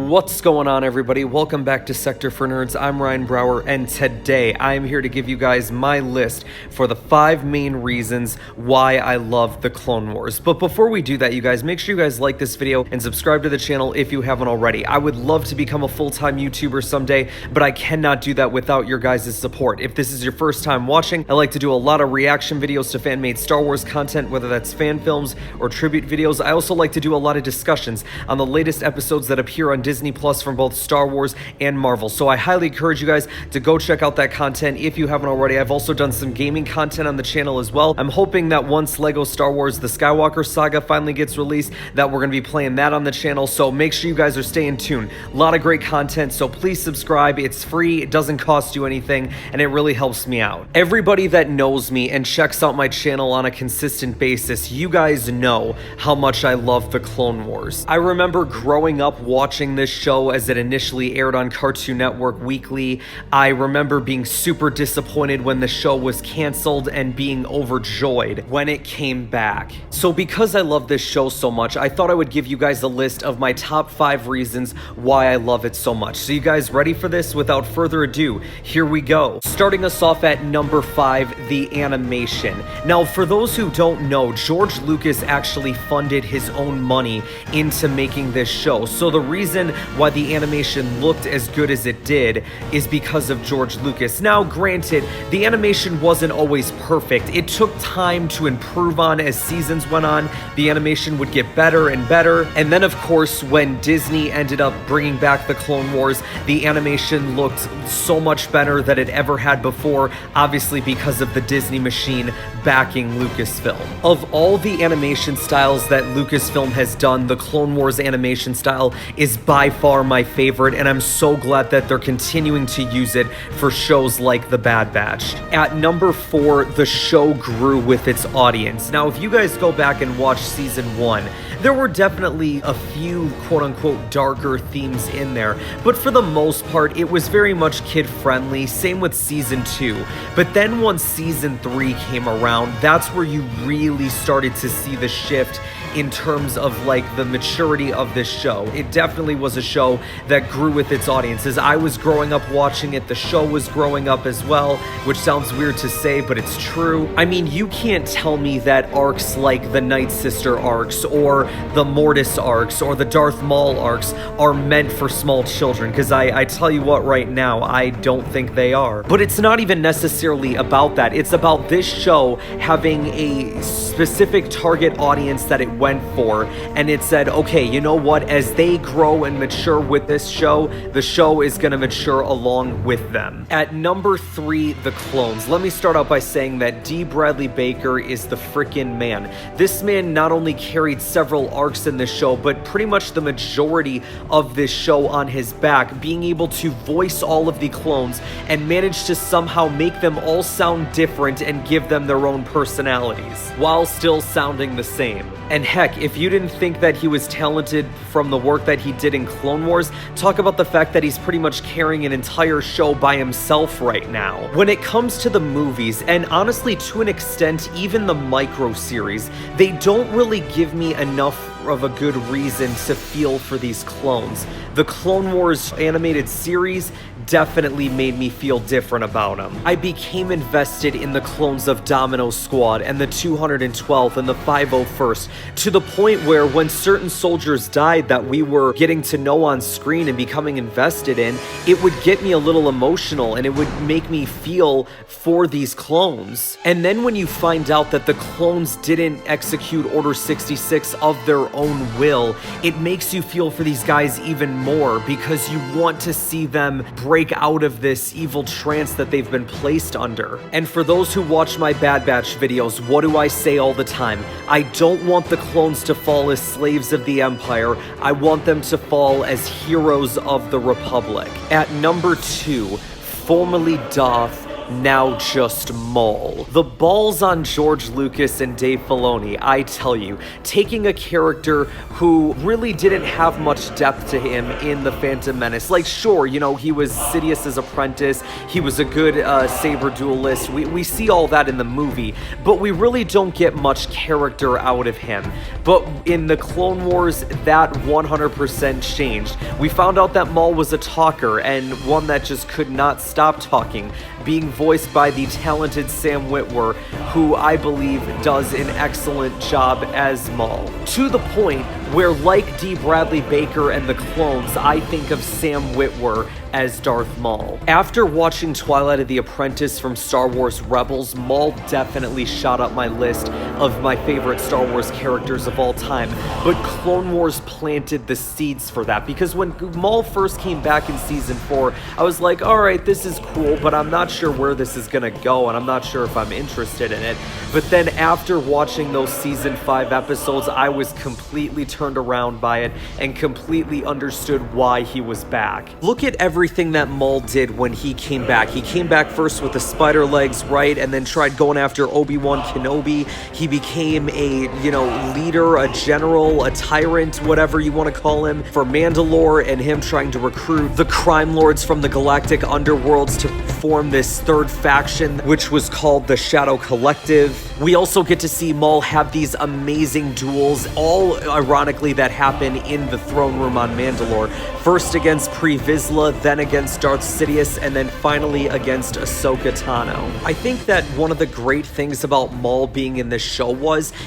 What's going on, everybody? Welcome back to Sector for Nerds. I'm Ryan Brower, and today I am here to give you guys my list for the 5 main reasons why I love the Clone Wars. But before we do that, you guys, make sure you guys like this video and subscribe to the channel if you haven't already. I would love to become a full-time YouTuber someday, but I cannot do that without your guys' support. If this is your first time watching, I like to do a lot of reaction videos to fan-made Star Wars content, whether that's fan films or tribute videos. I also like to do a lot of discussions on the latest episodes that appear on Disney Plus from both Star Wars and Marvel. So I highly encourage you guys to go check out that content if you haven't already. I've also done some gaming content on the channel as well. I'm hoping that once LEGO Star Wars The Skywalker Saga finally gets released, that we're going to be playing that on the channel. So make sure you guys are staying tuned. A lot of great content, so please subscribe. It's free, it doesn't cost you anything, and it really helps me out. Everybody that knows me and checks out my channel on a consistent basis, you guys know how much I love the Clone Wars. I remember growing up watching this show as it initially aired on Cartoon Network weekly. I remember being super disappointed when the show was canceled and being overjoyed when it came back. So because I love this show so much, I thought I would give you guys a list of my top 5 reasons why I love it so much. So you guys ready for this? Without further ado, here we go. Starting us off at number 5, the animation. Now, for those who don't know, George Lucas actually funded his own money into making this show. So the reason why the animation looked as good as it did is because of George Lucas. Now, granted, the animation wasn't always perfect. It took time to improve on as seasons went on. The animation would get better and better. And then, of course, when Disney ended up bringing back the Clone Wars, the animation looked so much better than it ever had before, obviously because of the Disney machine backing Lucasfilm. Of all the animation styles that Lucasfilm has done, the Clone Wars animation style is by far my favorite, and I'm so glad that they're continuing to use it for shows like The Bad Batch. At number 4, the show grew with its audience. Now, if you guys go back and watch season 1, there were definitely a few quote-unquote darker themes in there, but for the most part, it was very much kid-friendly. Same with season 2. But then once season 3 came around, that's where you really started to see the shift in terms of like the maturity of this show. It definitely was a show that grew with its audience. As I was growing up watching it, the show was growing up as well, which sounds weird to say, but it's true. I mean, you can't tell me that arcs like the Night Sister arcs or the Mortis arcs or the Darth Maul arcs are meant for small children, because I tell you what, right now, I don't think they are. But it's not even necessarily about that. It's about this show having a specific target audience that it went for, and it said, okay, you know what, as they grow and mature with this show, the show is going to mature along with them. At number 3, the clones. Let me start out by saying that D. Bradley Baker is the freaking man. This man not only carried several arcs in this show, but pretty much the majority of this show on his back, being able to voice all of the clones and manage to somehow make them all sound different and give them their own personalities, while still sounding the same. And heck, if you didn't think that he was talented from the work that he did in Clone Wars, talk about the fact that he's pretty much carrying an entire show by himself right now. When it comes to the movies, and honestly to an extent even the micro series, they don't really give me enough of a good reason to feel for these clones. The Clone Wars animated series definitely made me feel different about them. I became invested in the clones of Domino Squad and the 212th and the 501st, to the point where when certain soldiers died that we were getting to know on screen and becoming invested in, it would get me a little emotional and it would make me feel for these clones. And then when you find out that the clones didn't execute Order 66 of their own will, it makes you feel for these guys even more, because you want to see them break out of this evil trance that they've been placed under. And for those who watch my Bad Batch videos, what do I say all the time? I don't want the clones to fall as slaves of the Empire. I want them to fall as heroes of the Republic. At number 2, formerly Darth now just Maul. The balls on George Lucas and Dave Filoni, I tell you, taking a character who really didn't have much depth to him in The Phantom Menace. Like, sure, you know, he was Sidious's apprentice, he was a good saber duelist, we see all that in the movie, but we really don't get much character out of him. But in the Clone Wars, that 100% changed. We found out that Maul was a talker, and one that just could not stop talking, being voiced by the talented Sam Witwer, who I believe does an excellent job as Maul. To the point where, like D. Bradley Baker and the clones, I think of Sam Witwer as Darth Maul. After watching Twilight of the Apprentice from Star Wars Rebels, Maul definitely shot up my list of my favorite Star Wars characters of all time, but Clone Wars planted the seeds for that, because when Maul first came back in Season 4, I was like, alright, this is cool, but I'm not sure where this is gonna go, and I'm not sure if I'm interested in it. But then after watching those Season 5 episodes, I was completely turned around by it, and completely understood why he was back. Look at everything that Maul did when he came back. He came back first with the spider legs, right, and then tried going after Obi-Wan Kenobi. He became a, you know, leader, a general, a tyrant, whatever you want to call him, for Mandalore, and him trying to recruit the crime lords from the galactic underworlds to form this third faction, which was called the Shadow Collective. We also get to see Maul have these amazing duels, all ironically that happen in the throne room on Mandalore. First against Pre Vizsla, then against Darth Sidious, and then finally against Ahsoka Tano. I think that one of the great things about Maul being in this show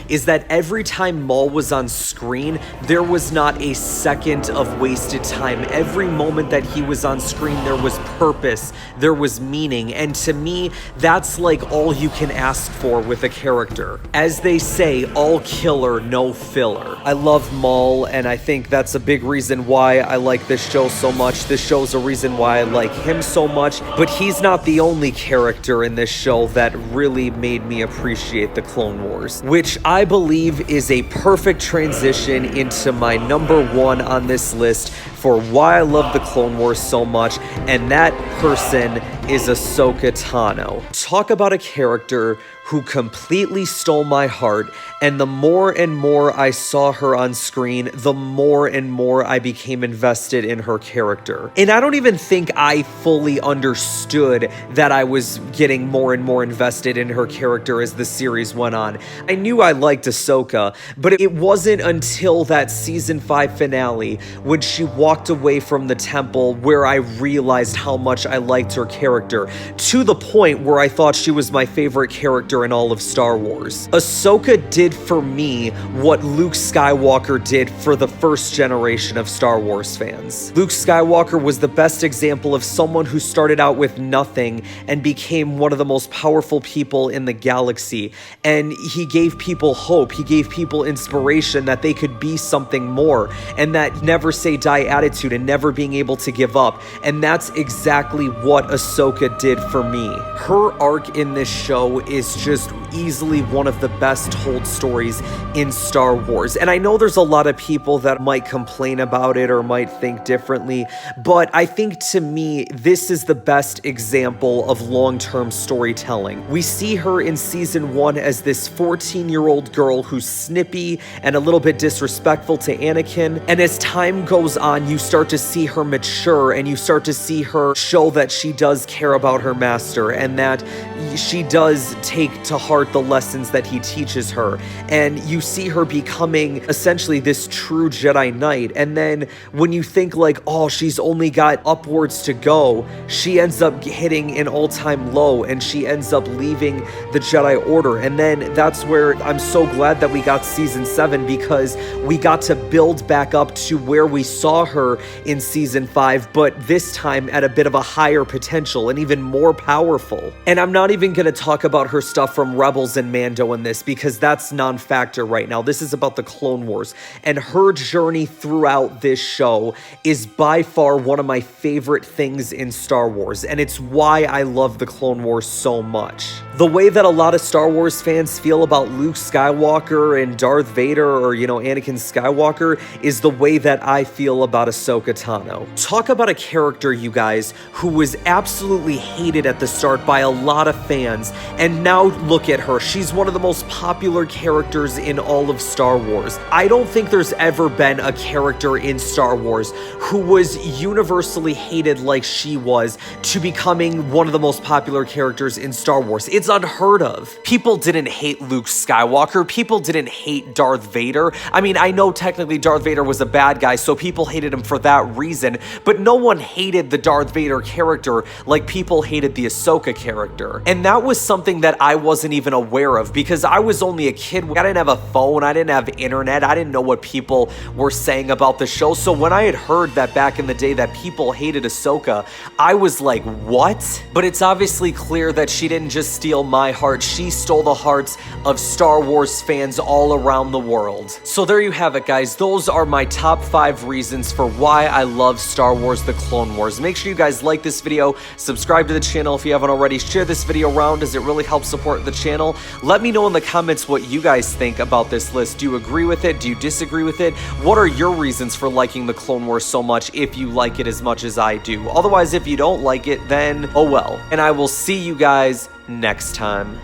is that every time Maul was on screen, there was not a second of wasted time. Every moment that he was on screen, there was purpose, there was meaning, and to me, that's like all you can ask for with a character. As they say, all killer, no filler. I love Maul, and I think that's a big reason why I like this show so much. This show's a reason why I like him so much, but he's not the only character in this show that really made me appreciate the Clone Wars, which I believe is a perfect transition into my number one on this list for why I love the Clone Wars so much, and that person is Ahsoka Tano. Talk about a character who completely stole my heart, and the more and more I saw her on screen, the more and more I became invested in her character. And I don't even think I fully understood that I was getting more and more invested in her character as the series went on. I knew I liked Ahsoka, but it wasn't until that Season 5 finale, when she walked away from the temple, where I realized how much I liked her character, to the point where I thought she was my favorite character in all of Star Wars. Ahsoka did for me what Luke Skywalker did for the first generation of Star Wars fans. Luke Skywalker was the best example of someone who started out with nothing and became one of the most powerful people in the galaxy. And he gave people hope, he gave people inspiration that they could be something more, and that never say die attitude and never being able to give up. And that's exactly what Ahsoka did for me. Her arc in this show is just easily one of the best told stories in Star Wars. And I know there's a lot of people that might complain about it or might think differently, but I think to me, this is the best example of long-term storytelling. We see her in Season 1 as this 14-year-old girl who's snippy and a little bit disrespectful to Anakin, and as time goes on, you start to see her mature, and you start to see her show that she does care about her master, and that she does take to heart the lessons that he teaches her, and you see her becoming essentially this true Jedi Knight. And then when you think like, oh, she's only got upwards to go, she ends up hitting an all-time low, and she ends up leaving the Jedi Order. And then that's where I'm so glad that we got Season 7, because we got to build back up to where we saw her in Season 5, but this time at a bit of a higher potential and even more powerful. And I'm not even going to talk about her stuff from Rebels and Mando in this, because that's non-factor right now. This is about the Clone Wars, and her journey throughout this show is by far one of my favorite things in Star Wars, and it's why I love the Clone Wars so much. The way that a lot of Star Wars fans feel about Luke Skywalker and Darth Vader, or, Anakin Skywalker, is the way that I feel about Ahsoka Tano. Talk about a character, you guys, who was absolutely hated at the start by a lot of fans, and now look at her. She's one of the most popular characters in all of Star Wars. I don't think there's ever been a character in Star Wars who was universally hated like she was to becoming one of the most popular characters in Star Wars. It's unheard of. People didn't hate Luke Skywalker. People didn't hate Darth Vader. I mean, I know technically Darth Vader was a bad guy, so people hated him for that reason, but no one hated the Darth Vader character like people hated the Ahsoka character. And that was something that I wasn't even aware of because I was only a kid. I didn't have a phone. I didn't have internet. I didn't know what people were saying about the show. So when I had heard that back in the day that people hated Ahsoka, I was like, what? But it's obviously clear that she didn't just steal my heart. She stole the hearts of Star Wars fans all around the world. So there you have it, guys. Those are my top 5 reasons for why I love Star Wars The Clone Wars. Make sure you guys like this video, subscribe to the channel if you haven't already, share this video around as it really helps support the channel. Let me know in the comments what you guys think about this list. Do you agree with it? Do you disagree with it? What are your reasons for liking The Clone Wars so much if you like it as much as I do? Otherwise, if you don't like it, then oh well. And I will see you guys next time.